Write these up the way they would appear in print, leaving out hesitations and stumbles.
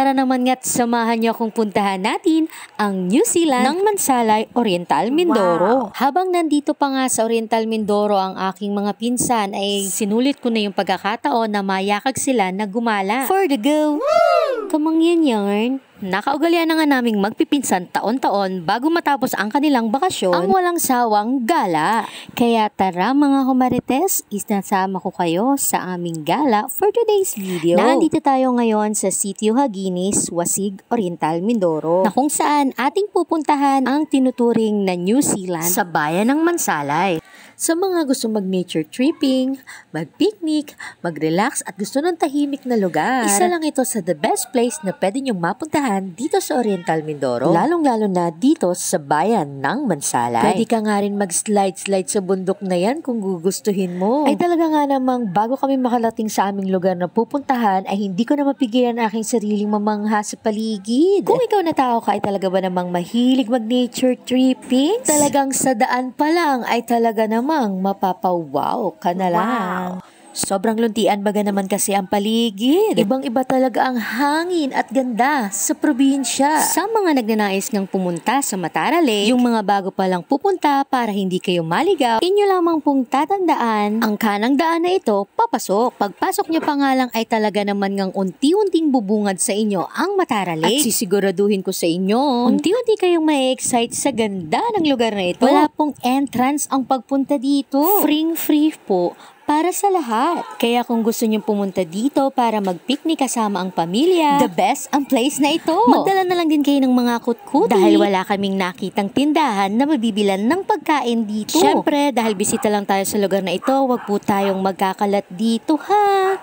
Tara naman nga't samahan niyo akong puntahan natin ang New Zealand ng Mansalay, Oriental Mindoro. Wow. Habang nandito pa nga sa Oriental Mindoro ang aking mga pinsan ay sinulit ko na yung pagkakataon na mayakag sila na gumala. For the go! Kamangyan yarn. Nakaugalian na nga naming magpipinsan taon-taon bago matapos ang kanilang bakasyon ang walang sawang gala. Kaya tara mga kumarites, isasama ko kayo sa aming gala for today's video. Nandito tayo ngayon sa Sitio Haginis, Wasig, Oriental Mindoro, na kung saan ating pupuntahan ang tinuturing na New Zealand sa bayan ng Mansalay. Sa mga gusto mag-nature tripping, mag-picnic, mag-relax at gusto ng tahimik na lugar, isa lang ito sa the best place na pwede nyong mapuntahan dito sa Oriental Mindoro. Lalong-lalo na dito sa bayan ng Mansalay. Pwede ka nga rin mag-slide-slide sa bundok na yan kung gugustuhin mo. Ay talaga nga namang bago kami makalating sa aming lugar na pupuntahan ay hindi ko na mapigilan aking sariling mamangha sa paligid. Kung ikaw na tao ka ay talaga ba namang mahilig mag-nature tripping? Talagang sa daan pa lang ay talaga namang mapapawaw ka na lang. Sobrang luntian baga naman kasi ang paligid. Ibang-iba talaga ang hangin at ganda sa probinsya. Sa mga nagnanais ngang pumunta sa Matara Lake, yung mga bago pa lang pupunta para hindi kayo maligaw, inyo lamang pong tatandaan, ang kanang daan na ito, papasok. Pagpasok nyo pa nga lang ay talaga naman ngang unti-unting bubungad sa inyo ang Matara Lake. At sisiguraduhin ko sa inyo, unti-unti kayong ma-excite sa ganda ng lugar na ito. Wala pong entrance ang pagpunta dito. Free po para sa lahat. Kaya kung gusto nyo pumunta dito para mag-picnic kasama ang pamilya, the best ang place na ito. Magdala na lang din kayo ng mga kutkuti dahil wala kaming nakitang tindahan na mabibilan ng pagkain dito. Syempre, dahil bisita lang tayo sa lugar na ito, wag po tayong magkakalat dito ha.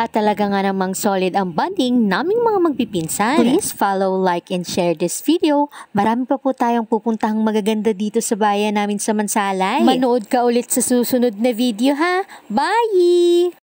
At talaga nga namang solid ang bonding naming mga magpipinsan. Please follow, like, and share this video. Marami pa po tayong pupuntahang magaganda dito sa bayan namin sa Mansalay. Manood ka ulit sa susunod na video ha. Bye!